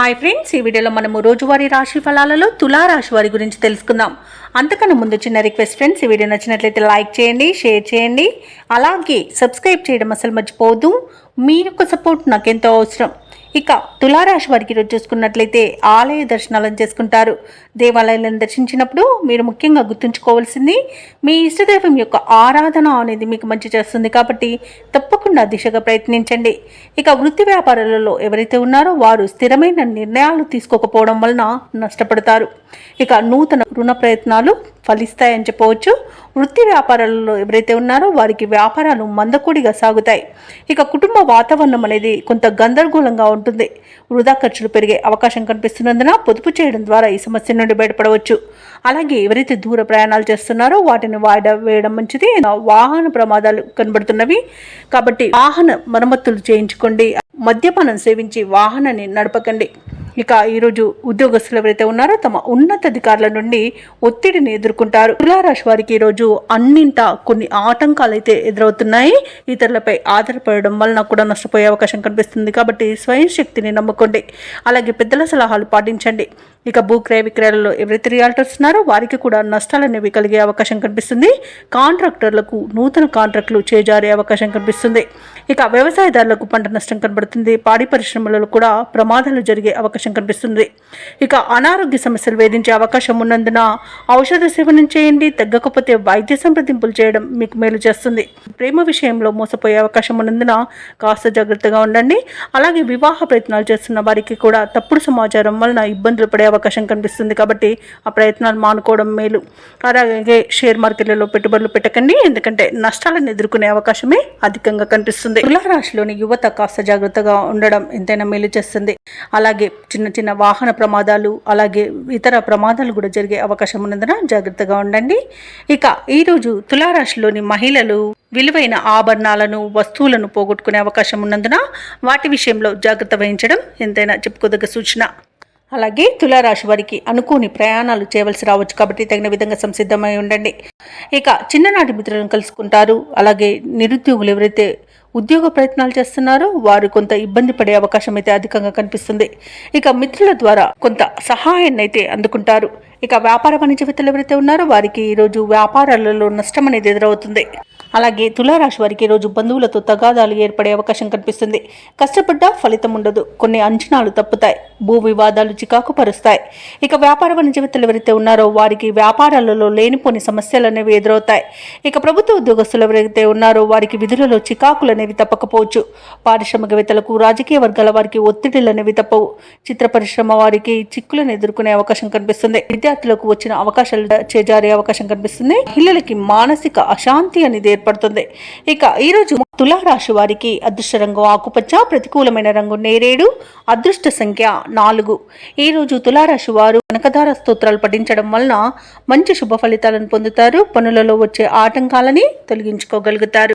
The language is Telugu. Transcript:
హాయ్ ఫ్రెండ్స్, ఈ వీడియోలో మనము రోజువారీ రాశి ఫలాలలో తులా రాశి వారి గురించి తెలుసుకుందాం. అంతకన్నా ముందు చిన్న రిక్వెస్ట్ ఫ్రెండ్స్, ఈ వీడియో నచ్చినట్లయితే లైక్ చేయండి, షేర్ చేయండి, అలాగే సబ్స్క్రైబ్ చేయడం అసలు మర్చిపోవద్దు. మీ యొక్క సపోర్ట్ నాకెంతో అవసరం. ఇక తులారాశి వారికి ఈరోజు చూసుకున్నట్లయితే ఆలయ దర్శనాలను చేసుకుంటారు. దేవాలయాలను దర్శించినప్పుడు మీరు ముఖ్యంగా గుర్తుంచుకోవాల్సింది మీ ఇష్టదైవం యొక్క ఆరాధన అనేది మీకు మంచి చేస్తుంది కాబట్టి తప్పకుండా దిశగా ప్రయత్నించండి. ఇక వృత్తి వ్యాపారాలలో ఎవరైతే ఉన్నారో వారు స్థిరమైన నిర్ణయాలు తీసుకోకపోవడం వలన నష్టపడతారు. ఇక నూతన రుణ ప్రయత్నాలు ఫలిస్తాయని చెప్పవచ్చు. వృత్తి వ్యాపారాలలో ఎవరైతే ఉన్నారో వారికి వ్యాపారాలు మందకొడిగా సాగుతాయి. ఇక కుటుంబ వాతావరణం అనేది కొంత గందరగోళంగా ఉంటుంది. వృధా ఖర్చులు పెరిగే అవకాశం కనిపిస్తున్నందున పొదుపు చేయడం ద్వారా ఈ సమస్య నుండి బయటపడవచ్చు. అలాగే ఎవరైతే దూర ప్రయాణాలు చేస్తున్నారో వాటిని వాయిదా వేయడం మంచిది. వాహన ప్రమాదాలు కనబడుతున్నవి కాబట్టి వాహన మరమ్మతులు చేయించుకోండి. మద్యపానం సేవించి వాహనాన్ని నడపకండి. ఇక ఈరోజు ఉద్యోగస్తులు ఎవరైతే ఉన్నారో తమ ఉన్నతాధికారుల నుండి ఒత్తిడిని ఎదుర్కొంటారు. తులారాశి వారికి ఈరోజు అన్నింటా కొన్ని ఆటంకాలు అయితే ఎదురవుతున్నాయి. ఇతరులపై ఆధారపడడం వలన కూడా నష్టపోయే అవకాశం కనిపిస్తుంది కాబట్టి స్వయం శక్తిని నమ్ముకోండి. అలాగే పెద్దల సలహాలు పాటించండి. ఇక భూక్రయ విక్రయాలలో ఎవరైతే రియాల్టర్స్ ఉన్నారో వారికి కూడా నష్టాలు అనేవి కలిగే అవకాశం కనిపిస్తుంది. కాంట్రాక్టర్లకు నూతన కాంట్రాక్టులు చేజారే అవకాశం కనిపిస్తుంది. ఇక వ్యవసాయదారులకు పంట నష్టం కనబడుతుంది. పాడి పరిశ్రమలలో కూడా ప్రమాదాలు జరిగే అవకాశం కనిపిస్తుంది. ఇక అనారోగ్య సమస్యలు వేధించే అవకాశం ఉన్నందున ఔషధ సేవనం చేయండి. తగ్గకపోతే వైద్య సంప్రదింపులు చేయడం మీకు మేలు చేస్తుంది. ప్రేమ విషయంలో మోసపోయే అవకాశం ఉన్నందున కాస్త జాగ్రత్తగా ఉండండి. అలాగే వివాహ ప్రయత్నాలు చేస్తున్న వారికి కూడా తప్పుడు సమాచారం వలన ఇబ్బందులు పడే అవకాశం కనిపిస్తుంది కాబట్టి ఆ ప్రయత్నాలు మానుకోవడం మేలు. అలాగే షేర్ మార్కెట్లలో పెట్టుబడులు పెట్టకండి, ఎందుకంటే నష్టాలను ఎదుర్కొనే అవకాశమే అధికంగా కనిపిస్తుంది. తులారాశిలోని యువత కాస్త జాగ్రత్తగా ఉండడం ఎంతైనా మేలు చేస్తుంది. అలాగే చిన్న చిన్న వాహన ప్రమాదాలు అలాగే ఇతర ప్రమాదాలు కూడా జరిగే అవకాశం ఉన్నందున జాగ్రత్తగా ఉండండి. ఇక ఈరోజు తులారాశిలోని మహిళలు విలువైన ఆభరణాలను వస్తువులను పోగొట్టుకునే అవకాశం ఉన్నందున వాటి విషయంలో జాగ్రత్త వహించడం ఎంతైనా చెప్పుకోదగ్గ సూచన. అలాగే తులారాశి వారికి అనుకోని ప్రయాణాలు చేయవలసి రావచ్చు కాబట్టి తగిన విధంగా సంసిద్ధమై ఉండండి. ఇక చిన్ననాటి మిత్రులను కలుసుకుంటారు. అలాగే నిరుద్యోగులు ఎవరైతే ఉద్యోగ ప్రయత్నాలు చేస్తున్నారో వారు కొంత ఇబ్బంది పడే అవకాశం అయితే అధికంగా కనిపిస్తుంది. ఇక మిత్రుల ద్వారా కొంత సహాయాన్ని అయితే అందుకుంటారు. ఇక వ్యాపార వాణిజ్యవేత్తలు ఎవరైతే ఉన్నారో వారికి ఈరోజు వ్యాపారాలలో నష్టం అనేది ఎదురవుతుంది. అలాగే తులారాశి వారికి ఈరోజు బంధువులతో తగాదాలు ఏర్పడే అవకాశం కనిపిస్తుంది. కష్టపడ్డా ఫలితం ఉండదు. కొన్ని అంచనాలు తప్పుతాయి. భూ వివాదాలు చికాకు పరుస్తాయి. ఇక వ్యాపార వాణిజ్యవేత్తలు ఎవరైతే ఉన్నారో వారికి వ్యాపారాలలో లేనిపోని సమస్యలు అనేవి ఎదురవుతాయి. ఇక ప్రభుత్వ ఉద్యోగస్తులు ఎవరైతే ఉన్నారో వారికి విధులలో చికాకులు అనేవి తప్పకపోవచ్చు. పారిశ్రామికవేత్తలకు రాజకీయ వర్గాల వారికి ఒత్తిడిలు అనేవి తప్పవు. చిత్ర పరిశ్రమ వారికి చిక్కులను ఎదుర్కొనే అవకాశం కనిపిస్తుంది. విద్యార్థులకు వచ్చిన అవకాశాలు చేజారే అవకాశం కనిపిస్తుంది. మహిళలకి మానసిక అశాంతి అనేది ఏర్పడుతుంది. ఇక ఈరోజు తులారాశి వారికి అదృష్ట రంగు ఆకుపచ్చ, ప్రతికూలమైన రంగు నేరేడు, అదృష్ట సంఖ్య 4. ఈరోజు తులారాశి వారు కనకధార స్తోత్రాలు పఠించడం వలన మంచి శుభ ఫలితాలను పొందుతారు. పనులలో వచ్చే ఆటంకాలని తొలగించుకోగలుగుతారు.